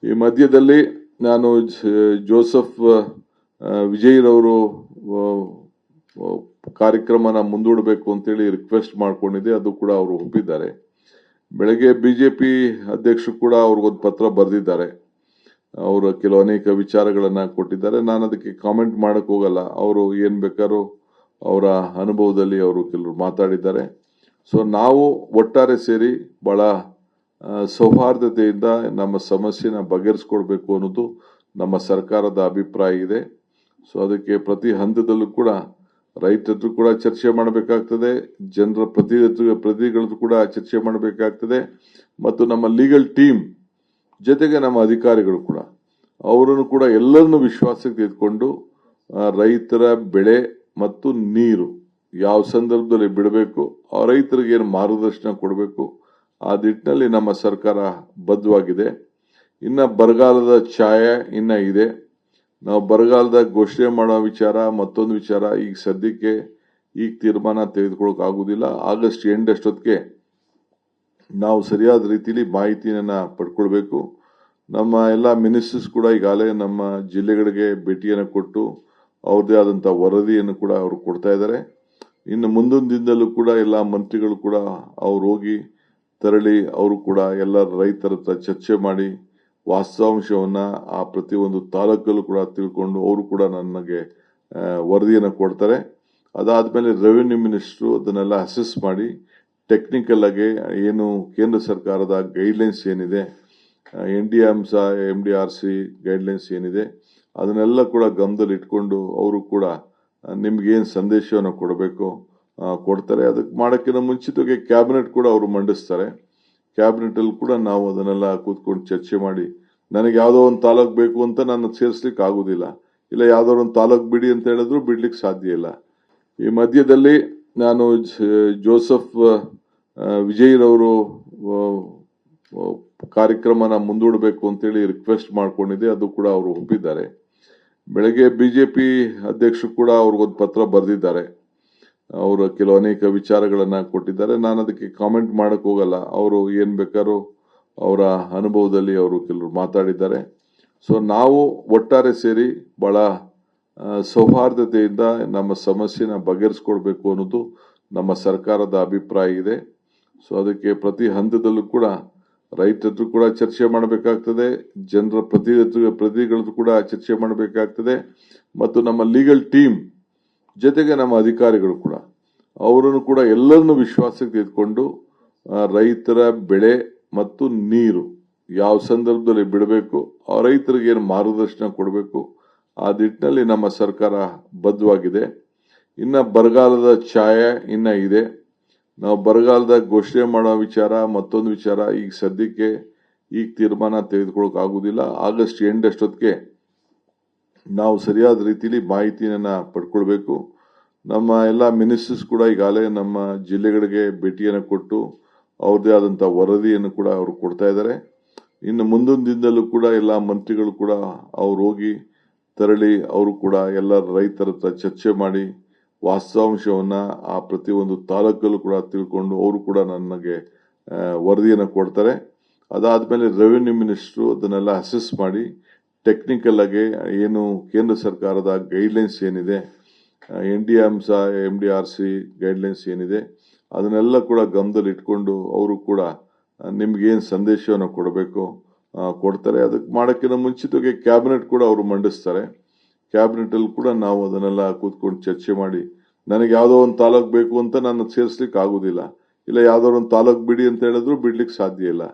ಈ ಮಧ್ಯದಲ್ಲಿ ನಾನು ಜೋಸೆಫ್ ವಿಜಯ್ರವರು ಕಾರ್ಯಕ್ರಮನ ಮುಂದೂಡಬೇಕು ಅಂತೇಳಿ ರಿಕ್ವೆಸ್ಟ್ ಮಾಡ್ಕೊಂಡಿದ್ದೆ. ಅದು ಕೂಡ ಅವರು ಒಪ್ಪಿದ್ದಾರೆ. ಬೆಳಗ್ಗೆ ಬಿಜೆಪಿ ಅಧ್ಯಕ್ಷರು ಕೂಡ ಅವ್ರಿಗೊಂದು ಪತ್ರ ಬರೆದಿದ್ದಾರೆ. ಅವರು ಅನೇಕ ವಿಚಾರಗಳನ್ನ ಕೊಟ್ಟಿದ್ದಾರೆ. ನಾನು ಅದಕ್ಕೆ ಕಾಮೆಂಟ್ ಮಾಡಕ್ ಹೋಗಲ್ಲ. ಅವರು ಏನ್ ಬೇಕಾದ್ರೂ ಅವರ ಅನುಭವದಲ್ಲಿ ಅವರು ಕೆಲವರು ಮಾತಾಡಿದ್ದಾರೆ. ಸೊ ನಾವು ಒಟ್ಟಾರೆ ಸೇರಿ ಬಹಳ ಸೌಹಾರ್ದತೆಯಿಂದ ನಮ್ಮ ಸಮಸ್ಯೆನ ಬಗೆಹರಿಸ್ಕೊಡ್ಬೇಕು ಅನ್ನೋದು ನಮ್ಮ ಸರ್ಕಾರದ ಅಭಿಪ್ರಾಯ ಇದೆ. ಸೊ ಅದಕ್ಕೆ ಪ್ರತಿ ಹಂತದಲ್ಲೂ ಕೂಡ ರೈತರು ಕೂಡ ಚರ್ಚೆ ಮಾಡಬೇಕಾಗ್ತದೆ, ಜನರ ಪ್ರತಿನಿಧಿಗಳು ಕೂಡ ಚರ್ಚೆ ಮಾಡಬೇಕಾಗ್ತದೆ, ಮತ್ತು ನಮ್ಮ ಲೀಗಲ್ ಟೀಮ್ ಜೊತೆಗೆ ನಮ್ಮ ಅಧಿಕಾರಿಗಳು ಕೂಡ ಅವರನ್ನು ಕೂಡ ಎಲ್ಲರನ್ನು ವಿಶ್ವಾಸಕ್ಕೆ ತೆಗೆದುಕೊಂಡು ರೈತರ ಬೆಳೆ ಮತ್ತು ನೀರು ಯಾವ ಸಂದರ್ಭದಲ್ಲಿ ಬಿಡಬೇಕು, ಆ ರೈತರಿಗೆ ಏನು ಮಾರ್ಗದರ್ಶನ ಕೊಡಬೇಕು, ಆ ನಿಟ್ಟಿನಲ್ಲಿ ನಮ್ಮ ಸರ್ಕಾರ ಬದ್ಧವಾಗಿದೆ. ಇನ್ನ ಬರಗಾಲದ ಛಾಯೆ ಇನ್ನ ಇದೆ. ನಾವು ಬರಗಾಲದಾಗ ಘೋಷಣೆ ಮಾಡೋ ವಿಚಾರ, ಮತ್ತೊಂದು ವಿಚಾರ ಈಗ ಸದ್ಯಕ್ಕೆ ತೀರ್ಮಾನ ತೆಗೆದುಕೊಳ್ಳೋಕೆ ಆಗುದಿಲ್ಲ. ಆಗಸ್ಟ್ ಎಂಡ್ ಅಷ್ಟೊತ್ತಿಗೆ ನಾವು ಸರಿಯಾದ ರೀತಿಯಲ್ಲಿ ಮಾಹಿತಿಯನ್ನ ಪಡ್ಕೊಳ್ಬೇಕು. ನಮ್ಮ ಎಲ್ಲ ಮಿನಿಸ್ಟರ್ಸ್ ಕೂಡ ಈಗಾಗಲೇ ನಮ್ಮ ಜಿಲ್ಲೆಗಳಿಗೆ ಭೇಟಿಯನ್ನು ಕೊಟ್ಟು ಅವ್ರದೇ ಆದಂತ ವರದಿಯನ್ನು ಕೂಡ ಅವರು ಕೊಡ್ತಾ ಇದ್ದಾರೆ. ಇನ್ನು ಮುಂದೊಂದು ದಿನದಲ್ಲೂ ಕೂಡ ಎಲ್ಲ ಮಂತ್ರಿಗಳು ಕೂಡ ಅವ್ರು ಹೋಗಿ ತೆರಳಿ ಅವರು ಕೂಡ ಎಲ್ಲ ರೈತರ ಹತ್ರ ಚರ್ಚೆ ಮಾಡಿ ವಾಸ್ತವಾಂಶವನ್ನ ಆ ಪ್ರತಿಯೊಂದು ತಾಲೂಕಲ್ಲೂ ಕೂಡ ತಿಳ್ಕೊಂಡು ಅವರು ಕೂಡ ನನಗೆ ವರದಿಯನ್ನು ಕೊಡ್ತಾರೆ. ಅದಾದ್ಮೇಲೆ ರೆವಿನ್ಯೂ ಮಿನಿಸ್ಟ್ರು ಅದನ್ನೆಲ್ಲ ಅಸೆಸ್ ಮಾಡಿ ಟೆಕ್ನಿಕಲ್ ಆಗಿ ಏನು ಕೇಂದ್ರ ಸರ್ಕಾರದ ಗೈಡ್ಲೈನ್ಸ್ ಏನಿದೆ, MDRC ಗೈಡ್ಲೈನ್ಸ್ ಏನಿದೆ ಅದನ್ನೆಲ್ಲ ಕೂಡ ಗಮನದಲ್ಲಿ ಇಟ್ಕೊಂಡು ಅವರು ಕೂಡ ನಿಮ್ಗೇನು ಸಂದೇಶವನ್ನು ಕೊಡಬೇಕು ಕೊಡ್ತಾರೆ. ಅದಕ್ಕೆ ಮಾಡೋಕ್ಕಿಂತ ಮುಂಚಿತವಾಗಿ ಕ್ಯಾಬಿನೆಟ್ ಕೂಡ ಅವರು ಮಂಡಿಸ್ತಾರೆ. ಕ್ಯಾಬಿನೆಟ್ ಅಲ್ಲಿ ಕೂಡ ನಾವು ಅದನ್ನೆಲ್ಲ ಕೂತ್ಕೊಂಡು ಚರ್ಚೆ ಮಾಡಿ, ನನಗೆ ಯಾವುದೋ ಒಂದು ತಾಲೂಕ್ ಬೇಕು ಅಂತ ನಾನು ಸೇರಿಸ್ಲಿಕ್ಕೆ ಆಗುದಿಲ್ಲ, ಇಲ್ಲ ಯಾವ್ದೋ ಒಂದು ತಾಲೂಕ್ ಬಿಡಿ ಅಂತ ಹೇಳಿದ್ರು ಬಿಡ್ಲಿಕ್ಕೆ ಸಾಧ್ಯ ಇಲ್ಲ. ಈ ಮಧ್ಯದಲ್ಲಿ ನಾನು ಜೋಸೆಫ್ ವಿಜಯ್ರವರು ಕಾರ್ಯಕ್ರಮನ ಮುಂದೂಡಬೇಕು ಅಂತೇಳಿ ರಿಕ್ವೆಸ್ಟ್ ಮಾಡ್ಕೊಂಡಿದ್ದೆ. ಅದು ಕೂಡ ಅವರು ಒಪ್ಪಿದ್ದಾರೆ. ಬೆಳಗ್ಗೆ ಬಿಜೆಪಿ ಅಧ್ಯಕ್ಷರು ಕೂಡ ಅವ್ರಿಗೊಂದು ಪತ್ರ ಬರೆದಿದ್ದಾರೆ. ಅವರು ಅನೇಕ ವಿಚಾರಗಳನ್ನ ಕೊಟ್ಟಿದ್ದಾರೆ. ನಾನು ಅದಕ್ಕೆ ಕಾಮೆಂಟ್ ಮಾಡಕ್ ಹೋಗಲ್ಲ. ಅವರು ಏನ್ ಬೇಕಾದ್ರೂ ಅವರ ಅನುಭವದಲ್ಲಿ ಅವರು ಕೆಲವರು ಮಾತಾಡಿದ್ದಾರೆ. ಸೊ ನಾವು ಒಟ್ಟಾರೆ ಸೇರಿ ಬಹಳ ಸೌಹಾರ್ದತೆಯಿಂದ ನಮ್ಮ ಸಮಸ್ಯೆನ ಬಗೆಹರಿಸ್ಕೊಡ್ಬೇಕು ಅನ್ನೋದು ನಮ್ಮ ಸರ್ಕಾರದ ಅಭಿಪ್ರಾಯ ಇದೆ. ಸೊ ಅದಕ್ಕೆ ಪ್ರತಿ ಹಂತದಲ್ಲೂ ಕೂಡ ರೈತರು ಕೂಡ ಚರ್ಚೆ ಮಾಡಬೇಕಾಗ್ತದೆ, ಜನರ ಪ್ರತಿನಿಧಿಗಳು ಕೂಡ ಚರ್ಚೆ ಮಾಡಬೇಕಾಗ್ತದೆ, ಮತ್ತು ನಮ್ಮ ಲೀಗಲ್ ಟೀಮ್ ಜೊತೆಗೆ ನಮ್ಮ ಅಧಿಕಾರಿಗಳು ಕೂಡ ಅವರನ್ನು ಕೂಡ ಎಲ್ಲರನ್ನು ವಿಶ್ವಾಸಕ್ಕೆ ತೆಗೆದುಕೊಂಡು ರೈತರ ಬೆಳೆ ಮತ್ತು ನೀರು ಯಾವ ಸಂದರ್ಭದಲ್ಲಿ ಬಿಡಬೇಕು, ಆ ರೈತರಿಗೆ ಏನು ಮಾರ್ಗದರ್ಶನ ಕೊಡಬೇಕು, ಆ ನಿಟ್ಟಿನಲ್ಲಿ ನಮ್ಮ ಸರ್ಕಾರ ಬದ್ಧವಾಗಿದೆ. ಇನ್ನ ಬರಗಾಲದ ಛಾಯೆ ಇನ್ನ ಇದೆ. ನಾವು ಬರಗಾಲದಾಗ ಘೋಷಣೆ ಮಾಡೋ ವಿಚಾರ, ಮತ್ತೊಂದು ವಿಚಾರ ಈಗ ಸದ್ಯಕ್ಕೆ ತೀರ್ಮಾನ ತೆಗೆದುಕೊಳ್ಳೋಕೆ ಆಗುದಿಲ್ಲ. ಆಗಸ್ಟ್ ಎಂಡ್ ಅಷ್ಟೊತ್ತಿಗೆ ನಾವು ಸರಿಯಾದ ರೀತಿಯಲ್ಲಿ ಮಾಹಿತಿಯನ್ನ ಪಡ್ಕೊಳ್ಬೇಕು. ನಮ್ಮ ಎಲ್ಲ ಮಿನಿಸ್ಟರ್ಸ್ ಕೂಡ ಈಗಾಗಲೇ ನಮ್ಮ ಜಿಲ್ಲೆಗಳಿಗೆ ಭೇಟಿಯನ್ನು ಕೊಟ್ಟು ಅವ್ರದೇ ಆದಂತ ವರದಿಯನ್ನು ಕೂಡ ಅವರು ಕೊಡ್ತಾ ಇದ್ದಾರೆ. ಇನ್ನು ಮುಂದೊಂದು ದಿನದಲ್ಲೂ ಕೂಡ ಎಲ್ಲ ಮಂತ್ರಿಗಳು ಕೂಡ ಅವ್ರು ಹೋಗಿ ತೆರಳಿ ಅವರು ಕೂಡ ಎಲ್ಲ ರೈತರ ಹತ್ರ ಚರ್ಚೆ ಮಾಡಿ ವಾಸ್ತವಾಂಶವನ್ನ ಆ ಪ್ರತಿಯೊಂದು ತಾಲೂಕಲ್ಲೂ ಕೂಡ ತಿಳ್ಕೊಂಡು ಅವರು ಕೂಡ ನನಗೆ ವರದಿಯನ್ನು ಕೊಡ್ತಾರೆ. ಅದಾದ್ಮೇಲೆ ರೆವಿನ್ಯೂ ಮಿನಿಸ್ಟ್ರು ಅದನ್ನೆಲ್ಲ ಅಸೆಸ್ ಮಾಡಿ ಟೆಕ್ನಿಕಲ್ ಆಗಿ ಏನು ಕೇಂದ್ರ ಸರ್ಕಾರದ ಗೈಡ್ಲೈನ್ಸ್ ಏನಿದೆ, MDRC ಗೈಡ್ಲೈನ್ಸ್ ಏನಿದೆ ಅದನ್ನೆಲ್ಲ ಕೂಡ ಗಮನದಲ್ಲಿ ಇಟ್ಕೊಂಡು ಅವರು ಕೂಡ ನಿಮ್ಗೇನು ಸಂದೇಶವನ್ನು ಕೊಡಬೇಕು ಕೊಡ್ತಾರೆ. ಅದಕ್ಕೆ ಮಾಡೋಕ್ಕಿಂತ ಮುಂಚಿತವಾಗಿ ಕ್ಯಾಬಿನೆಟ್ ಕೂಡ ಅವರು ಮಂಡಿಸ್ತಾರೆ. ಕ್ಯಾಬಿನೆಟ್ ಅಲ್ಲಿ ಕೂಡ ನಾವು ಅದನ್ನೆಲ್ಲ ಕೂತ್ಕೊಂಡು ಚರ್ಚೆ ಮಾಡಿ, ನನಗೆ ಯಾವುದೋ ಒಂದು ತಾಲೂಕ್ ಬೇಕು ಅಂತ ನಾನು ಸೇರಿಸ್ಲಿಕ್ಕೆ ಆಗುದಿಲ್ಲ, ಇಲ್ಲ ಯಾವ್ದೋ ಒಂದು ತಾಲೂಕ್ ಬಿಡಿ ಅಂತ ಹೇಳಿದ್ರು ಬಿಡ್ಲಿಕ್ಕೆ ಸಾಧ್ಯ ಇಲ್ಲ.